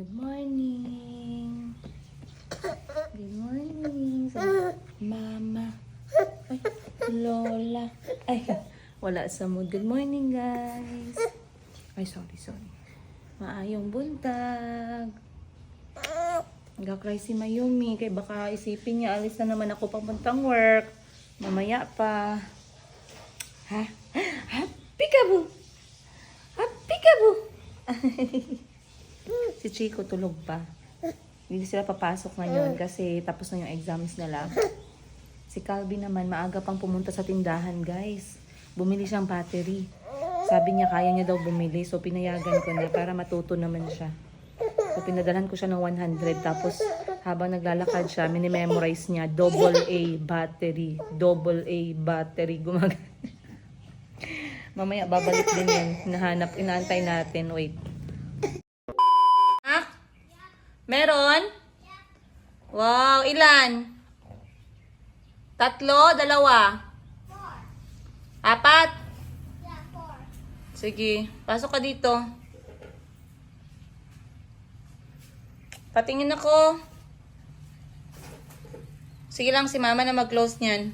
Good morning. Good morning. Mama. Ay, Lola. Ay, wala sa mood. Good morning, guys. Ay, sorry. Maayong buntag. Nagka-cry si Mayumi. Kaya baka isipin niya, alis na naman ako papuntang work. Mamaya pa. Ha? Peekaboo! Peekaboo! Si Chico tulog pa. Hindi sila papasok ngayon kasi tapos na yung exams nila. Si Calvin naman, maaga pang pumunta sa tindahan, guys. Bumili siyang battery. Sabi niya, kaya niya daw bumili. So, pinayagan ko na para matuto naman siya. So, pinadalan ko siya ng 100. Tapos, habang naglalakad siya, minimemorize niya, AA battery. Gumagana. Mamaya, babalik din yan. Inaantay natin. Wait. Ha? Meron? Wow, ilan? 3, 2? 4? Sige, pasok ka dito. Patingin ako. Sige lang si mama na mag-close niyan.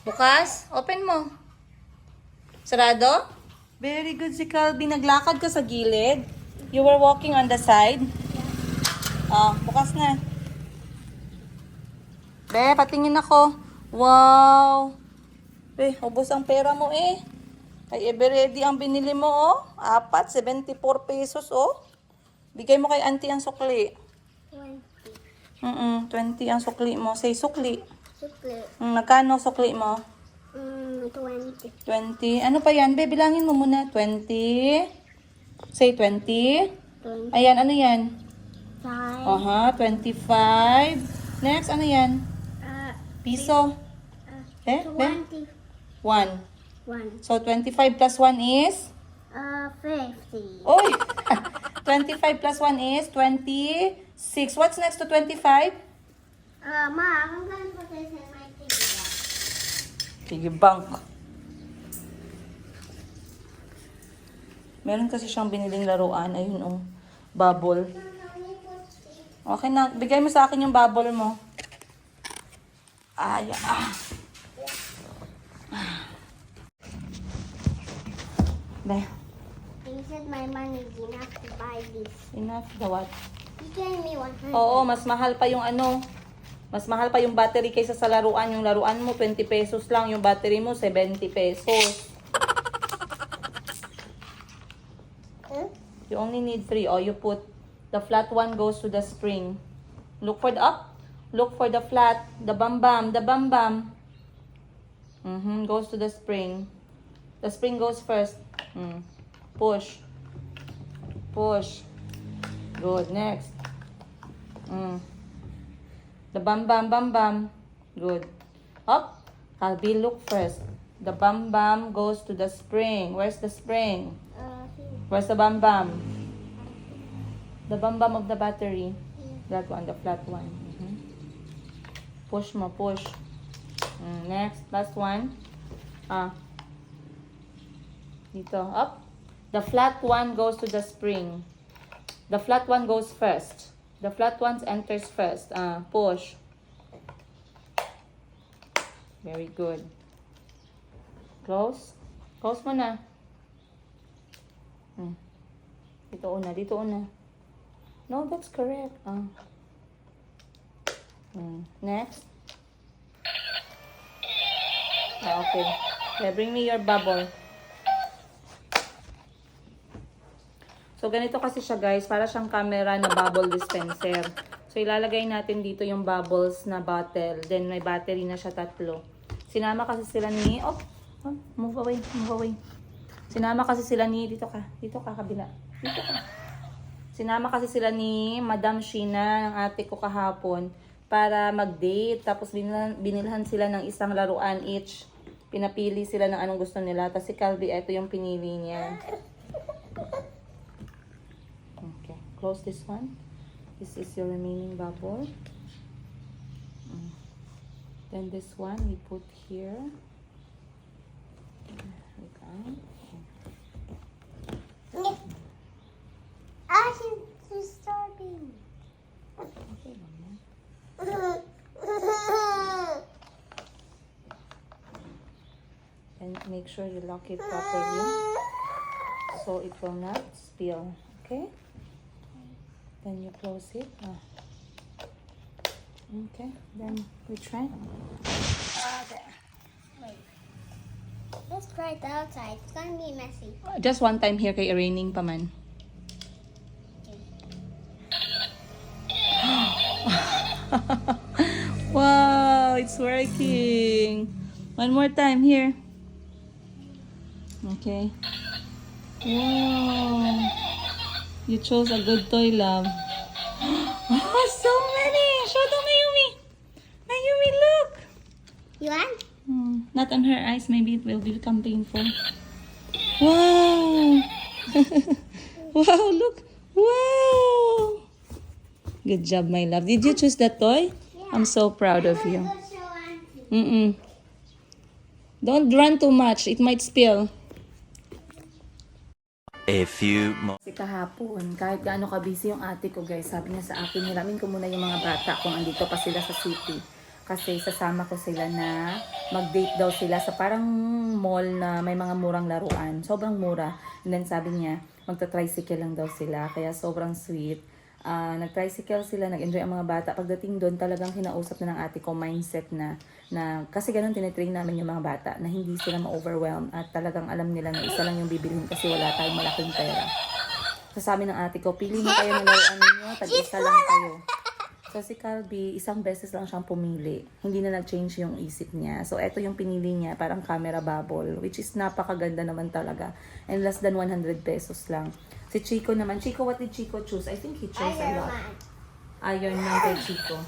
Bukas? Open mo. Sarado? Very good si Calvin. Naglakad ka sa gilid. You were walking on the side. Oh, bukas na. Be, patingin ako. Wow. Be, ubos ang pera mo eh. Ay, Everready ang binili mo oh. 4, 74 pesos oh. Bigay mo kay auntie ang sukli. 20. 20 ang sukli mo. Say sukli. Sukli. Magkano sukli mo? 20. 20. Ano pa yan? Be, bilangin mo muna. 20. Say 20. 20. Ayan, ano yan? 5. Aha, 25. Next, ano yan? Piso. Be? 20. 1. 1. So, 25 plus 1 is? 50. Oy! 25 plus 1 is 26. What's next to 25? Ma, I'm going to put this in my piggy bank. Piggy bank. Meron kasi siyang biniling laruan. Ayun oh. Bubble. Okay na. Bigay mo sa akin yung bubble mo. Ay, Be. You said my money is enough to buy this. Enough the what? You gave me 100. Oo, mas mahal pa yung ano. Mas mahal pa yung battery kaysa sa laruan. Yung laruan mo, 20 pesos lang. Yung battery mo, 70 pesos. You only need 3. Oh, you put the flat one goes to the spring. Look for the up. Look for the flat. The bam-bam. The bam-bam. Goes to the spring. The spring goes first. Push. Push. Good. Next. The bam-bam. Good. Up. Calvi, look first. The bam-bam goes to the spring. Where's the spring? Here. Where's the bam-bam? The bam-bam of the battery. That one, the flat one. Push mo, push. Next, last one. Dito, up. The flat one goes to the spring. The flat one goes first. The flat one enters first. Push. Very good. Close. Close mo na. Dito una. No, that's correct. Next. Okay. Okay, bring me your bubble. So, ganito kasi siya guys. Para siyang camera na bubble dispenser. So, ilalagay natin dito yung bubbles na bottle. Then, may battery na siya 3. Sinama kasi sila ni... Oh, move away. Sinama kasi sila ni... Dito ka, kabila. Dito ka. Sinama kasi sila ni Madam Sheena, ng ate ko kahapon, para mag-date. Tapos binilhan sila ng isang laruan each. Pinapili sila ng anong gusto nila. Tapos si Calvi, ito yung pinili niya. Okay, close this one. This is your remaining bubble. Then this one we put here. Okay. Okay lang yan. And make sure you lock it properly so it will not spill. Okay? Then you close it. Okay, then we try. Okay. Wait. Let's try it outside. It's gonna be messy. Just one time here kay raining pa man. Wow, it's working. One more time here. Okay. Wow. You chose a good toy, love. Oh, so many. Show to Mayumi. Mayumi, look. You want? Not on her eyes. Maybe it will become painful. Wow. Wow, look. Wow. Good job, my love. Did you choose that toy? Yeah. I'm so proud of you. Go show Auntie. Don't run too much. It might spill. A few moments. Kasi kahapon, kahit gaano ka-busy yung ate ko guys, sabi niya sa akin, hiramin ko muna yung mga bata kung andito pa sila sa city. Kasi sasama ko sila na mag-date daw sila sa parang mall na may mga murang laruan. Sobrang mura. And then sabi niya, magta-tricycle lang daw sila. Kaya sobrang sweet. Nag-tricycle sila, nag-enjoy ang mga bata. Pagdating doon, talagang kinausap na ng ate ko mindset na kasi ganun tinitrain namin yung mga bata na hindi sila ma-overwhelm at talagang alam nila na isa lang yung bibilhin kasi wala tayong malaking pera. So sabi ng ate ko, pili mo kayo ng laruan ninyo, tag-isa lang kayo. So si Calby, isang beses lang siyang pumili. Hindi na nag-change yung isip niya. So eto yung pinili niya, parang camera bubble, which is napakaganda naman talaga. And less than 100 pesos lang. Si Chico naman, Chico, what did Chico choose? I think he chose a lot. Iron Man kay Chico.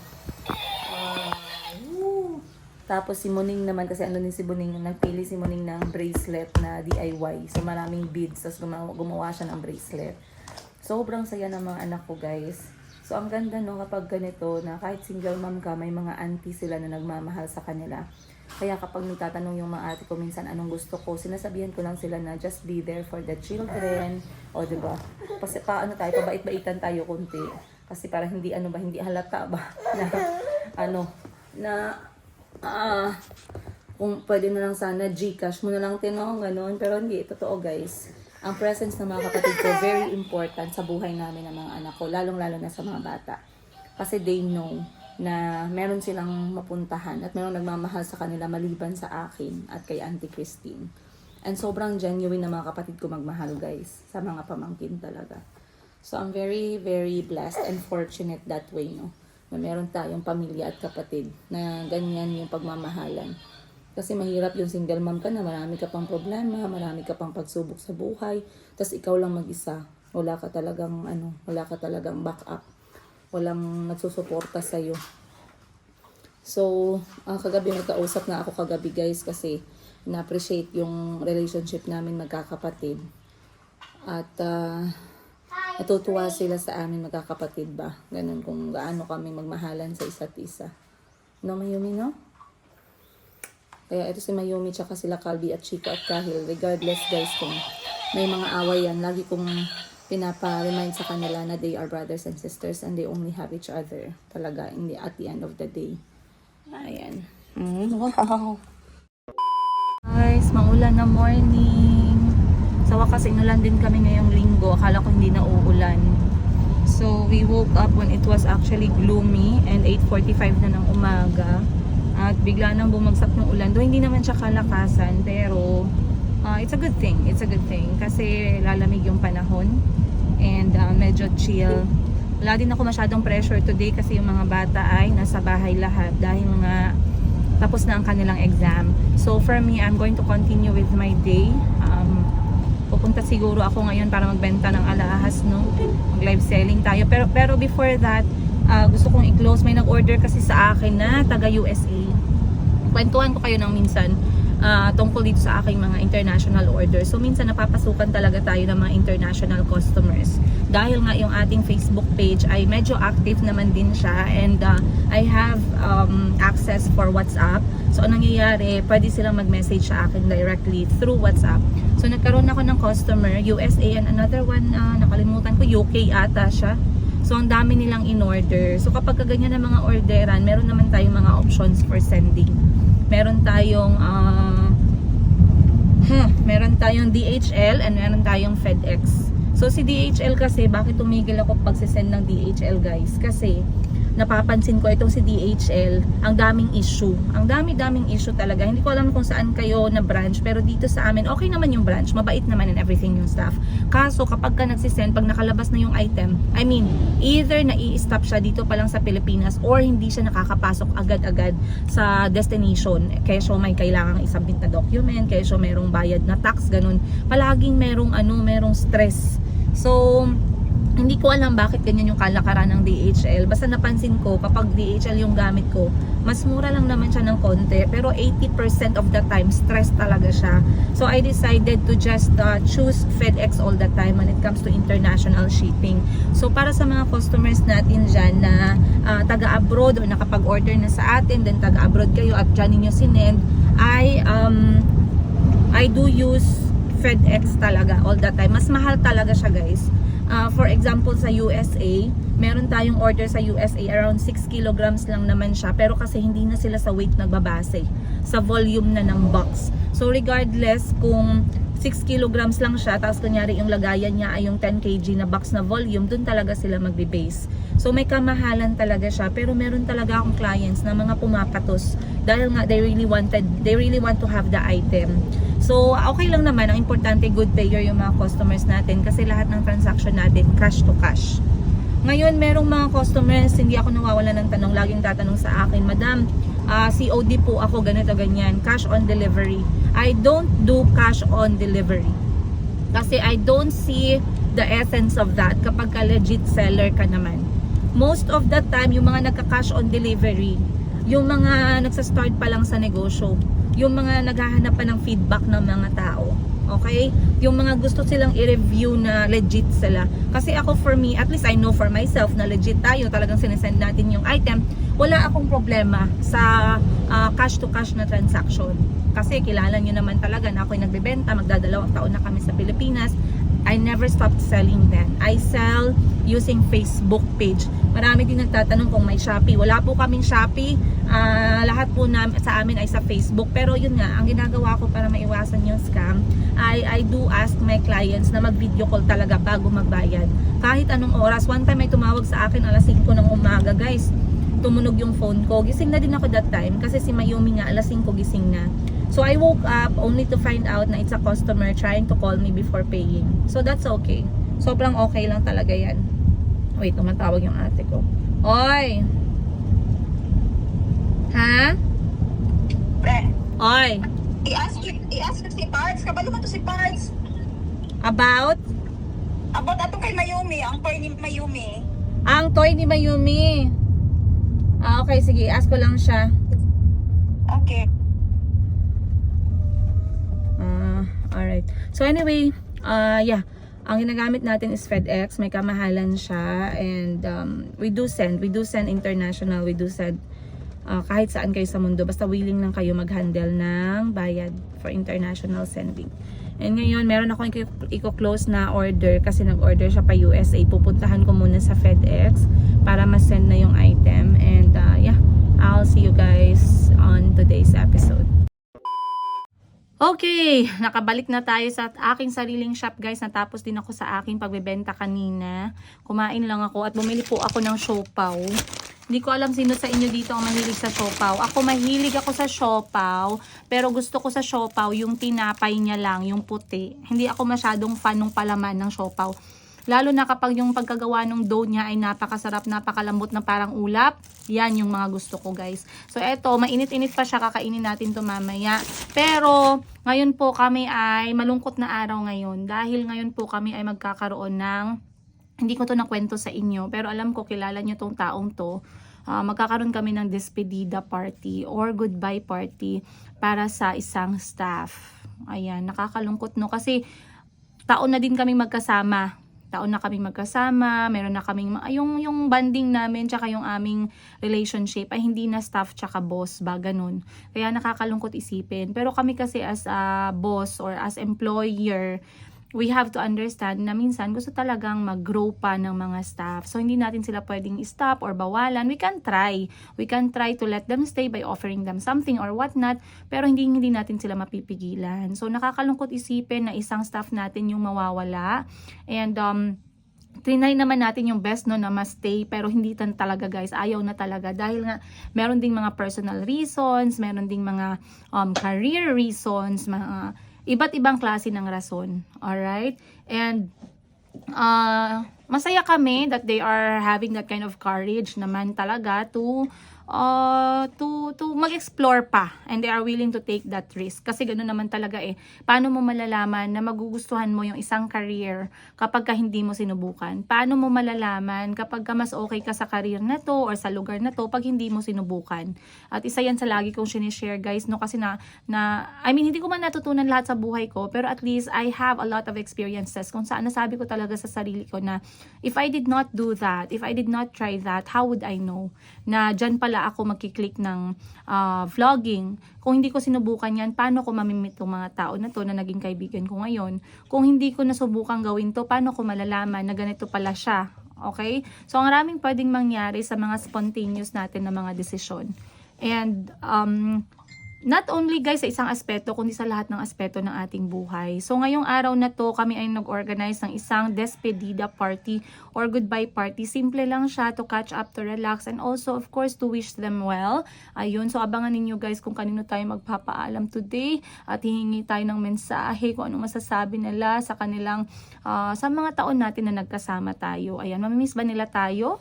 Woo! Tapos si Muning naman, kasi ano din si Muning, nagpili si Muning ng bracelet na DIY. So maraming beads, tapos gumawa siya ng bracelet. Sobrang saya ng mga anak ko guys. So ang ganda no kapag ganito na kahit single mom ka, may mga auntie sila na nagmamahal sa kanila. Kaya kapag nagtatanong yung mga ate ko minsan anong gusto ko, sinasabihan ko lang sila na just be there for the children. O diba? Kasi paano tayo, pabait-baitan tayo kunti. Kasi para hindi hindi halata ba kung pwede na lang sana Gcash mo na lang tinong ganun, pero hindi totoo guys. Ang presence ng mga kapatid ko very important sa buhay namin ng mga anak ko, lalong-lalo na sa mga bata. Kasi they know na meron silang mapuntahan at meron nagmamahal sa kanila maliban sa akin at kay Auntie Christine. And sobrang genuine na mga kapatid ko magmahal guys, sa mga pamangkin talaga. So I'm very, very blessed and fortunate that way, no? Na meron tayong pamilya at kapatid na ganyan yung pagmamahalan. Kasi mahirap yung single mom ka na marami ka pang problema, marami ka pang pagsubok sa buhay, tapos ikaw lang mag-isa. Wala ka talagang backup. Walang nagsusuporta sa iyo. So, kagabi nagkausap na ako kagabi guys kasi na-appreciate yung relationship namin magkakapatid. At natutuwa sila sa amin magkakapatid ba. Ganun kung gaano kami magmahalan sa isa't isa. No, Mayumi, no? Kaya ito si Mayumi tsaka sila Calby at Chico at Kahil. Regardless guys kung may mga away yan, lagi kong pinapa-remind sa kanila na they are brothers and sisters and they only have each other talaga at the end of the day. Ayan. Wow! Guys, maulan na morning. Sa wakas inulan din kami ngayong linggo. Akala ko hindi na uulan. So we woke up when it was actually gloomy and 8:45 na ng umaga. At bigla nang bumagsak yung ulan. Doon hindi naman siya kalakasan, pero it's a good thing. It's a good thing kasi lalamig yung panahon and medyo chill. Wala din ako masyadong pressure today kasi yung mga bata ay nasa bahay lahat dahil mga tapos na ang kanilang exam. So for me, I'm going to continue with my day. Pupunta siguro ako ngayon para magbenta ng alahas, no? Mag-live selling tayo. Pero before that, gusto kong i-close. May nag-order kasi sa akin na taga USA. Kwentuhan ko kayo ng minsan tungkol dito sa aking mga international orders. So minsan napapasukan talaga tayo ng mga international customers. Dahil nga yung ating Facebook page ay medyo active naman din siya and I have access for WhatsApp. So anong nangyayari, pwede silang mag-message sa akin directly through WhatsApp. So nagkaroon ako ng customer, USA and another one, nakalimutan ko, UK ata siya. So, ang dami nilang in-order. So, kapag ganyan na mga orderan, meron naman tayong mga options for sending. Meron tayong meron tayong DHL and meron tayong FedEx. So, si DHL kasi, bakit tumigil ako pagsisend ng DHL, guys? Kasi, napapansin ko itong si DHL, ang daming issue. Ang daming issue talaga. Hindi ko alam kung saan kayo na branch, pero dito sa amin, okay naman yung branch. Mabait naman and everything yung staff. Kaso, kapag ka nagsisend, pag nakalabas na yung item, I mean, either nai-stop siya dito pa lang sa Pilipinas or hindi siya nakakapasok agad-agad sa destination. Kaya may kailangang isubmit na document, kaya merong bayad na tax, ganun. Palaging merong stress. So, hindi ko alam bakit ganyan yung kalakaran ng DHL. Basta napansin ko, kapag DHL yung gamit ko, mas mura lang naman siya ng konti. Pero 80% of the time, stress talaga siya. So, I decided to just choose FedEx all the time when it comes to international shipping. So, para sa mga customers natin dyan na taga-abroad or nakapag-order na sa atin, then taga-abroad kayo at dyan ninyo sinend, I do use FedEx talaga all the time. Mas mahal talaga siya, guys. For example, sa USA, meron tayong order sa USA, around 6 kilograms lang naman siya. Pero kasi hindi na sila sa weight nagbabase, sa volume na ng box. So regardless kung 6 kilograms lang siya, tapos kunyari yung lagayan niya ay yung 10 kg na box na volume, dun talaga sila magbe-base. So may kamahalan talaga siya, pero meron talaga akong clients na mga pumapatos dahil nga they really want to have the item. So okay lang naman, ang importante good payer yung mga customers natin kasi lahat ng transaction natin cash to cash. Ngayon merong mga customers, hindi ako nawawala ng tanong, laging tatanong sa akin, Madam, COD po ako, ganito ganyan, cash on delivery. I don't do cash on delivery kasi I don't see the essence of that kapag ka legit seller ka naman. Most of the time, yung mga nagka-cash on delivery, yung mga nagsa-start pa lang sa negosyo, yung mga naghahanap pa ng feedback ng mga tao. Okay? Yung mga gusto silang i-review na legit sila. Kasi ako, for me, at least I know for myself na legit tayo, talagang sinesend natin yung item. Wala akong problema sa cash to cash na transaction. Kasi kilala nyo naman talaga na ako'y nagbebenta, magdadalawang taon na kami sa Pilipinas. I never stopped selling then. I sell using Facebook page. Marami din nagtatanong kung may Shopee. Wala po kaming Shopee. Lahat po sa amin ay sa Facebook. Pero yun nga, ang ginagawa ko para maiwasan yung scam, I do ask my clients na mag-video call talaga bago magbayad. Kahit anong oras. One time may tumawag sa akin alas 5 ng umaga, guys. Tumunog yung phone ko. Gising na din ako that time kasi si Mayumi nga alas 5 gising na. So I woke up only to find out na it's a customer trying to call me before paying. So that's okay. Sobrang okay lang talaga yan. Wait, tumatawag yung ate ko. Oy! Ha? Oy! I-ask si Pards. Kabalo man to si Pards. About? About ato kay Mayumi. Ang toy ni Mayumi. Ang toy ni Mayumi. Okay, sige. Ask ko lang siya. Okay. Alright. So anyway, yeah. Ang ginagamit natin is FedEx. May kamahalan siya. And we do send international. We do send kahit saan kayo sa mundo. Basta willing lang kayo mag-handle ng bayad for international sending. And ngayon, meron ako i-close na order kasi nag-order siya pa USA. Pupuntahan ko muna sa FedEx para ma-send na yung item. And yeah, I'll see you guys on today's episode. Okay, nakabalik na tayo sa aking sariling shop, guys. Natapos din ako sa aking pagbebenta kanina. Kumain lang ako at bumili po ako ng siopaw. Hindi ko alam sino sa inyo dito ang mahilig sa siopaw. Ako mahilig ako sa siopaw, pero gusto ko sa siopaw yung tinapay niya lang, yung puti. Hindi ako masyadong fan ng palaman ng siopaw. Lalo na kapag yung pagkagawa ng dough niya ay napakasarap, napakalambot na parang ulap. Yan yung mga gusto ko, guys. So, eto, mainit-init pa siya. Kakainin natin to mamaya. Pero, ngayon po kami ay malungkot na araw ngayon. Dahil ngayon po kami ay magkakaroon ng, hindi ko to nakwento sa inyo, pero alam ko kilala nyo tong taong to. Magkakaroon kami ng despedida party or goodbye party para sa isang staff. Ayan, nakakalungkot, no? Kasi, taon na din kami magkasama. Meron na kaming yung bonding namin tsaka yung aming relationship ay hindi na staff tsaka boss ba, ganun. Kaya nakakalungkot isipin. Pero kami kasi as a boss or as employer, we have to understand na minsan gusto talagang mag-grow pa ng mga staff. So, hindi natin sila pwedeng stop or bawalan. We can try. We can try to let them stay by offering them something or whatnot, pero hindi natin sila mapipigilan. So, nakakalungkot isipin na isang staff natin yung mawawala. And, trinay naman natin yung best no na ma-stay, pero hindi talaga guys, ayaw na talaga dahil nga meron ding mga personal reasons, meron ding mga career reasons, mga iba't ibang klase ng rason. Alright? And masaya kami that they are having that kind of courage naman talaga to mag-explore pa, and they are willing to take that risk. Kasi gano'n naman talaga eh. Paano mo malalaman na magugustuhan mo yung isang career kapag ka hindi mo sinubukan? Paano mo malalaman kapag ka mas okay ka sa career na to or sa lugar na to pag hindi mo sinubukan? At isa yan sa lagi kong sinishare guys, no? Kasi I mean, hindi ko man natutunan lahat sa buhay ko, pero at least I have a lot of experiences kung saan nasabi ko talaga sa sarili ko na if I did not do that, if I did not try that, how would I know na dyan pala ako magkiklik ng vlogging? Kung hindi ko sinubukan yan, paano ko mamimit yung mga tao na to na naging kaibigan ko ngayon? Kung hindi ko nasubukan gawin to, paano ko malalaman na ganito pala siya? Okay? So, ang maraming pwedeng mangyari sa mga spontaneous natin na mga desisyon. And, not only guys sa isang aspeto, kundi sa lahat ng aspeto ng ating buhay. So ngayong araw na to, kami ay nag-organize ng isang despedida party or goodbye party. Simple lang siya to catch up, to relax, and also of course to wish them well. Ayun, so abangan ninyo guys kung kanino tayo magpapaalam today at hihingi tayo ng mensahe kung anong masasabi nila sa kanilang sa mga taon natin na nagkasama tayo. Ayan, mamimiss ba nila tayo?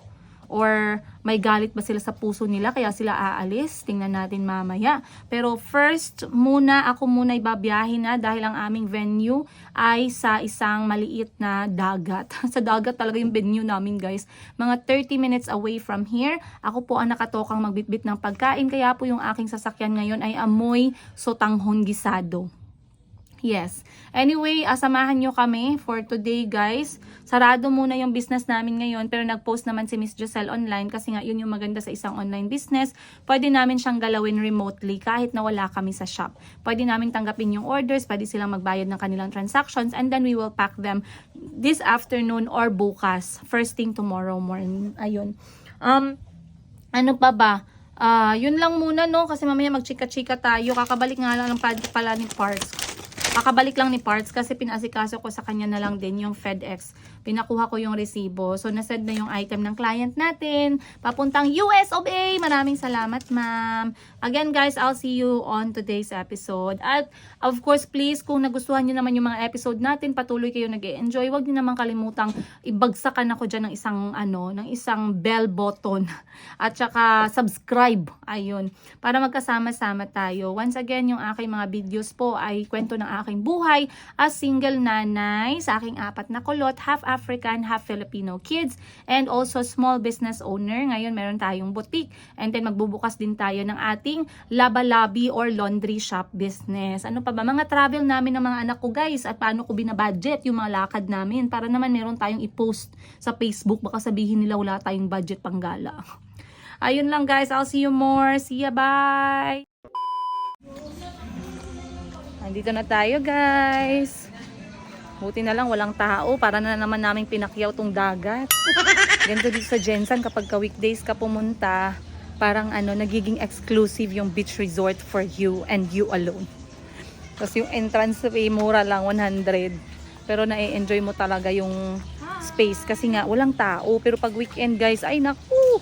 Or may galit ba sila sa puso nila kaya sila aalis? Tingnan natin mamaya. Pero first muna, ako muna ibabiyahin na dahil ang aming venue ay sa isang maliit na dagat. Sa dagat talaga yung venue namin guys. Mga 30 minutes away from here. Ako po ang nakatokang magbitbit ng pagkain, kaya po yung aking sasakyan ngayon ay amoy sotanghon gisado. Yes. Anyway, asamahan nyo kami for today guys. Sarado muna yung business namin ngayon, pero nag-post naman si Miss Giselle online kasi nga yun yung maganda sa isang online business. Pwede namin siyang galawin remotely kahit na wala kami sa shop. Pwede namin tanggapin yung orders, pwede silang magbayad ng kanilang transactions, and then we will pack them this afternoon or bukas. First thing tomorrow morning. Ayun. Ano pa ba? Yun lang muna no, kasi mamaya magchika-chika tayo. Kakabalik nga lang ng pala ni Parts. Kakabalik lang ni Parts kasi pinasikaso ko sa kanya na lang din yung FedEx. Pinakuha ko yung resibo. So, nasend na yung item ng client natin. Papuntang US of A. Maraming salamat, ma'am. Again, guys, I'll see you on today's episode. At, of course, please, kung nagustuhan nyo naman yung mga episode natin, patuloy kayo nag-e-enjoy. Huwag nyo naman kalimutang ibagsakan ako dyan ng isang bell button. At saka, subscribe. Ayun. Para magkasama-sama tayo. Once again, yung aking mga videos po ay kwento ng aking buhay as single nanay sa aking 4 na kulot, half African, half Filipino kids, and also small business owner. Ngayon meron tayong boutique, and then magbubukas din tayo ng ating laba-labi or laundry shop business. Ano pa ba? Mga travel namin ng mga anak ko guys, at paano ko binabudget yung mga lakad namin para naman meron tayong i-post sa Facebook. Baka sabihin nila wala tayong budget pang gala. Ayun lang guys, I'll see you more. See ya, bye! Nandito na tayo guys. Buti na lang walang tao para na naman naming pinakyaw tong dagat. Ganito dito sa Jensan kapag ka weekdays ka pumunta, parang nagiging exclusive yung beach resort for you and you alone. Tapos yung entrance fee mura lang 100. Pero na-enjoy mo talaga yung space kasi nga walang tao. Pero pag weekend guys, ay naku.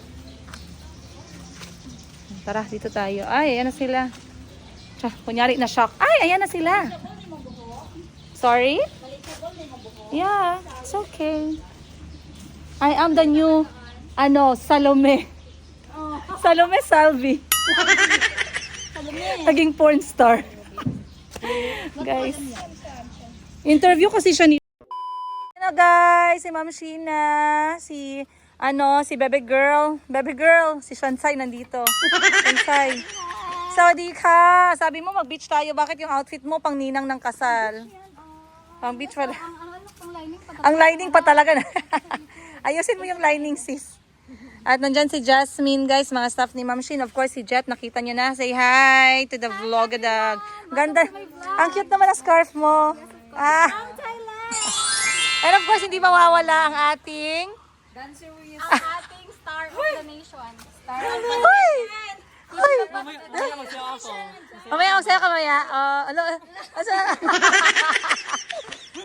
Tara dito tayo. Ay, ayan na sila. Kunyari na shock. Ay, ayan na sila. Sorry? Yeah, it's okay. I am the new, Salome. Salome Salvi. Naging porn star. Guys. Interview kasi siya ni... guys, si Ma'am Sheena, si Baby Girl. Baby Girl, si Shansai nandito. Shansai. Saudi ka. Sabi mo mag-beach tayo. Bakit yung outfit mo pang ninang ng kasal? Pang beach pala. Ang lining pa talaga. Ayusin mo yung lining sis. At nandyan si Jasmine guys, mga staff ni Ma'am Shin. Of course si Jet, nakita nyo na. Say hi to the vlog. Ganda. Ang cute naman ang scarf mo. And of course, hindi mawawala ang ating... Dancer with ang ating star of the nation. Star of the Hoy! Hoy! Mamaya, masaya ka mamaya. Ano? Asa?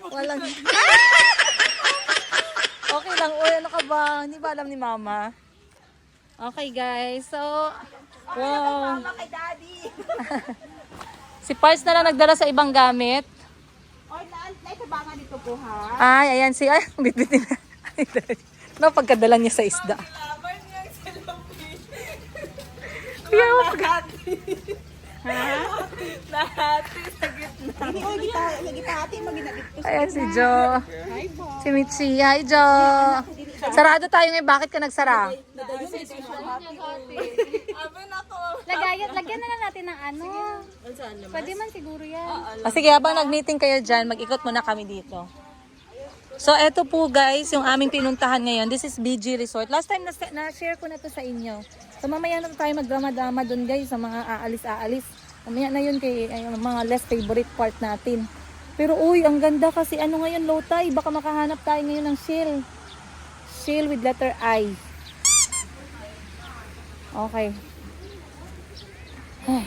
Walang... Okay lang. Uy, ano ka ba? Hindi ba alam ni Mama? Okay, guys. So, wow. Mama kay daddy. Si Parts na lang nagdala sa ibang gamit. Oy, naitabangan dito po ha. Ay, ayan si... Ay, bitbitin na. No, pagkadala niya sa isda. Kaya mo pag... Oy, gitahati maginagito. Ayan si Jo. Si Michi. Hi, Jo. Sarado tayo ngayon. Bakit ka nagsara? Lagyan na lang natin ng ano. Pwede man siguro yan. Sige, habang nag-meeting kayo dyan, mag-ikot muna kami dito. So, eto po guys, yung aming pinuntahan ngayon. This is BG Resort. Last time na-share ko na to sa inyo. So, mamaya na tayo magdrama-drama dun guys sa mga aalis-aalis. Mamaya na yun kay mga less favorite part natin. Pero uy, ang ganda kasi ano ngayon, low tide. Baka makahanap tayo ngayon ng shield. Shield with letter I. Okay.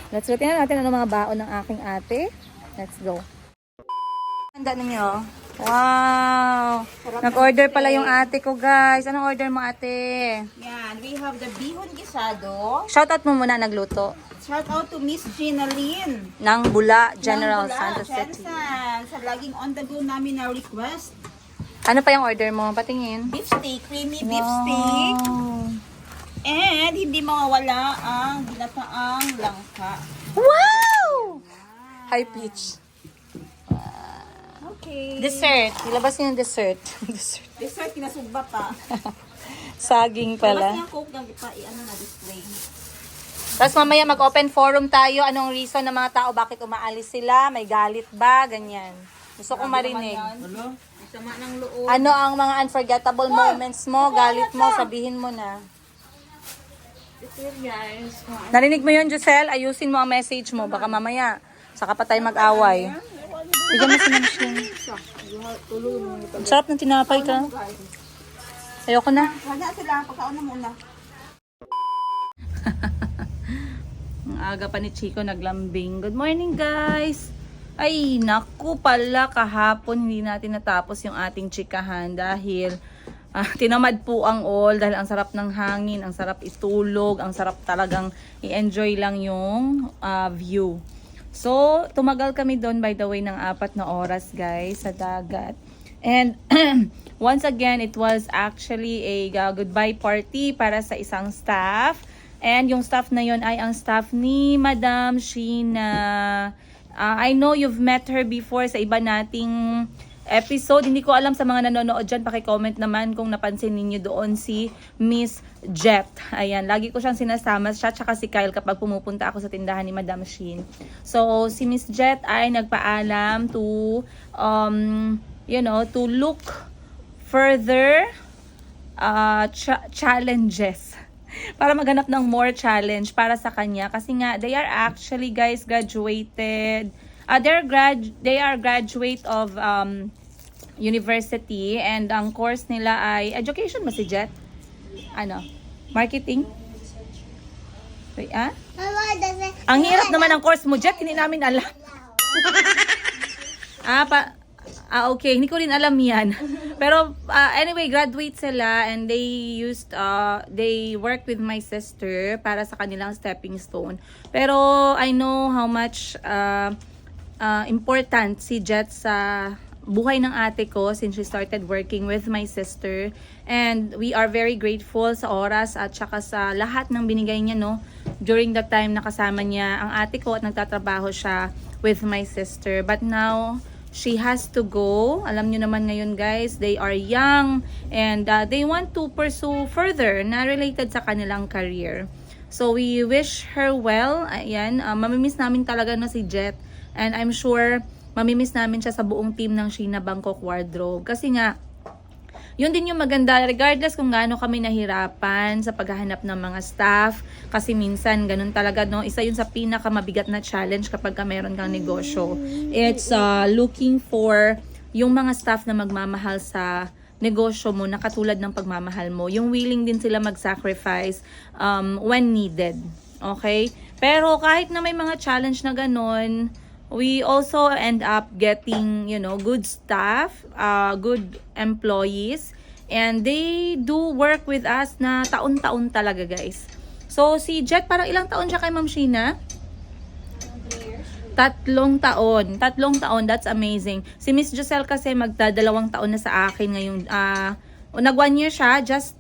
Let's go. Tingnan natin ano mga baon ng aking ate. Let's go. Handa ninyo. Wow! Nag-order pala yung ate ko, guys. Anong order mo, ate? Yan, we have the bihon gisado. Shoutout mo muna nagluto. Shout out to Miss Gina Lynn. Ng Bula, General Ng Bula, Santos City. Jensen. Sa laging on the go namin na request. Ano pa yung order mo? Patingin. Beef steak, creamy beef steak. And hindi mawawala ang ginataang langka. Wow! High pitch. Okay. Dessert. Ilabas niyo yung dessert. Dessert. Dessert, kinasugba pa. Saging Labas pala. niya coke na ano na display. Tapos mamaya mag-open forum tayo. Anong reason ng mga tao bakit umaalis sila? May galit ba? Ganyan. Gusto kong marinig. Sama ng loob. Ano ang mga unforgettable moments mo? Galit mo? Sabihin mo na. Narinig mo yun, Giselle? Ayusin mo ang message mo. Baka mamaya, saka pa tayo mag-away. Bigyan mo si Mamshin. Ang sarap ng tinapay ka. Ayoko na. Wala sila, pagkaon na muna. Ang aga pa ni Chico naglambing. Good morning, guys! Ay, naku pala, kahapon hindi natin natapos yung ating chikahan dahil tinamad po ang all dahil ang sarap ng hangin, ang sarap itulog, ang sarap talagang i-enjoy lang yung view. So, tumagal kami doon by the way ng 4 na oras guys sa dagat. And once again, it was actually a goodbye party para sa isang staff. And yung staff na yon ay ang staff ni Madam Sheena. I know you've met her before sa iba nating episode. Hindi ko alam sa mga nanonood dyan. Paki-comment naman kung napansin ninyo doon si Miss Jet. Ayan, lagi ko siyang sinasama siya tsaka si Kyle kapag pumupunta ako sa tindahan ni Madam Sheen. So, si Miss Jet ay nagpaalam to, to look further challenges. Para maghanap ng more challenge para sa kanya. Kasi nga, they are actually, guys, graduated. They are graduate of university and ang course nila ay education ba si Jet? Ano? Marketing? Wait, Ang hirap naman ang course mo, Jet. Hindi namin alam. Okay. Hindi ko rin alam yan. Pero anyway, graduate sila and they worked with my sister para sa kanilang stepping stone. Pero I know how much important si Jet sa buhay ng ate ko since she started working with my sister. And we are very grateful sa oras at saka sa lahat ng binigay niya during the time na kasama niya ang ate ko at nagtatrabaho siya with my sister. But now, she has to go. Alam nyo naman ngayon guys, they are young and they want to pursue further na related sa kanilang career. So we wish her well. Ayan, mamimiss namin talaga si Jet. And I'm sure mamimiss namin siya sa buong team ng Sheena Bangkok Wardrobe. Kasi nga, yun din yung maganda, regardless kung gaano kami nahirapan sa paghahanap ng mga staff. Kasi minsan, ganun talaga, isa yun sa pinakamabigat na challenge kapag meron kang negosyo. It's looking for yung mga staff na magmamahal sa negosyo mo na katulad ng pagmamahal mo. Yung willing din sila mag-sacrifice when needed. Okay? Pero kahit na may mga challenge na ganun, we also end up getting, good staff, good employees, and they do work with us na taon-taon talaga, guys. So, si Jet, parang ilang taon siya kay Ma'am Sheena? 3 taon. 3 taon, that's amazing. Si Miss Giselle kasi magdadalawang taon na sa akin ngayong, nag 1 year siya, just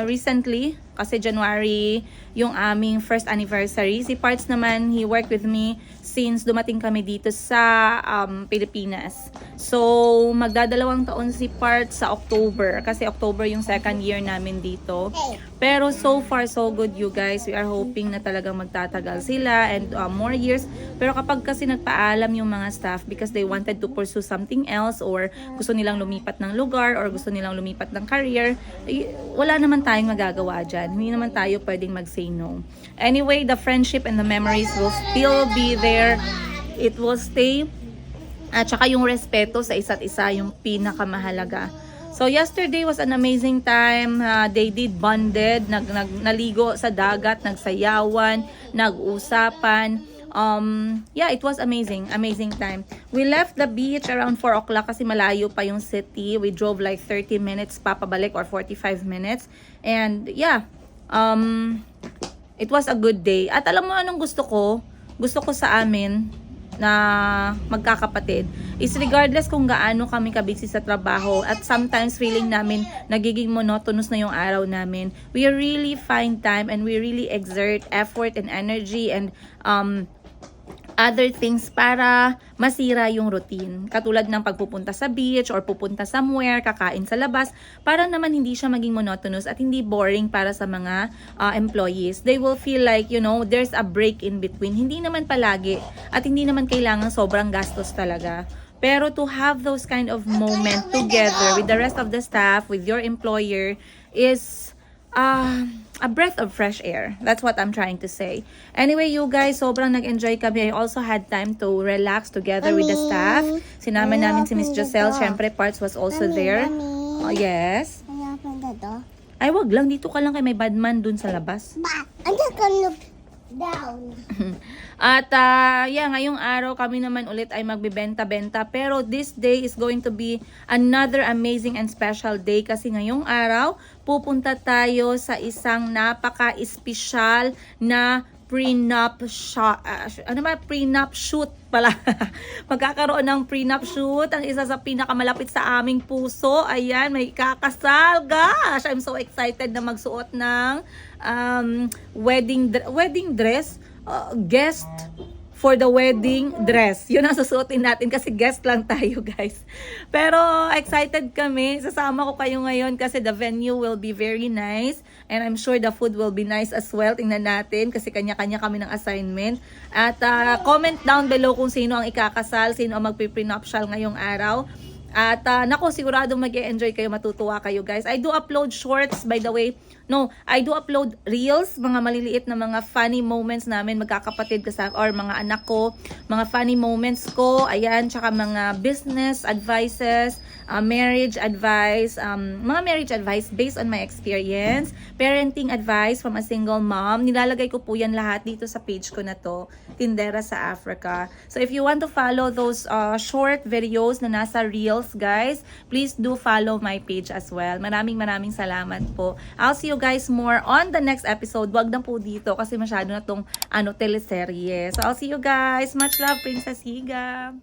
recently, kasi January yung aming first anniversary. Si Parts naman, he worked with me since dumating kami dito sa Pilipinas. So, magdadalawang taon si Parts sa October, kasi October yung 2nd year namin dito. Pero so far, so good, you guys. We are hoping na talagang magtatagal sila and more years. Pero kapag kasi nagpaalam yung mga staff because they wanted to pursue something else or gusto nilang lumipat ng lugar or gusto nilang lumipat ng career, wala naman tayong magagawa dyan. Hindi naman tayo pwedeng mag-say no. Anyway, the friendship and the memories will still be there. It will stay. At saka yung respeto sa isa't isa, yung pinakamahalaga. So, yesterday was an amazing time. They did bonded, naligo sa dagat, nagsayawan, nag-usapan. Yeah, it was amazing. Amazing time. We left the beach around 4 o'clock kasi malayo pa yung city. We drove like 30 minutes papabalik or 45 minutes. And yeah, it was a good day. At alam mo anong gusto ko? Gusto ko sa amin na magkakapatid is regardless kung gaano kami kabisi sa trabaho at sometimes feeling namin nagiging monotonous na yung araw namin, we really find time and we really exert effort and energy and other things para masira yung routine. Katulad ng pagpupunta sa beach or pupunta somewhere, kakain sa labas, para naman hindi siya maging monotonous at hindi boring para sa mga employees. They will feel like, there's a break in between. Hindi naman palagi at hindi naman kailangan sobrang gastos talaga. Pero to have those kind of moment together with the rest of the staff, with your employer, is a breath of fresh air. That's what I'm trying to say. Anyway, you guys, sobrang nag-enjoy kami. I also had time to relax together with the staff. Sinama namin si Miss Giselle. Syempre, Parts was also there. Oh, yes. Can you open the door? Ay, wag lang. Dito ka lang kay may badman dun sa labas. But I'm just gonna look down. At yeah, ngayong araw kami naman ulit ay magbibenta-benta. Pero this day is going to be another amazing and special day kasi ngayong araw pupunta tayo sa isang napaka-espesyal na prenup shot. Prenup shoot pala. Magkakaroon ng prenup shoot. Ang isa sa pinakamalapit sa aming puso. Ayan, may kakasal. Gosh, I'm so excited na magsuot ng wedding dress. Guest for the wedding dress. Yun ang susuotin natin kasi guest lang tayo, guys. Pero excited kami. Sasama ko kayo ngayon kasi the venue will be very nice and I'm sure the food will be nice as well. Tingnan natin kasi kanya-kanya kami ng assignment. At comment down below kung sino ang ikakasal, sino ang magpiprenuptial ngayong araw. At nako, siguradong mag-e-enjoy kayo, matutuwa kayo, guys. I do upload shorts, by the way. No, I do upload reels, mga maliliit na mga funny moments namin, magkakapatid kasama, or mga anak ko, mga funny moments ko, ayan, tsaka mga business advices, marriage advice, mga marriage advice based on my experience, parenting advice from a single mom. Nilalagay ko po yan lahat dito sa page ko na to, Tindera sa Africa. So if you want to follow those short videos na nasa reels, guys, please do follow my page as well. Maraming salamat po. I'll see you guys more on the next episode. Wag na po dito kasi masyado na tong teleserye. So I'll see you guys. Much love, Princess Higa.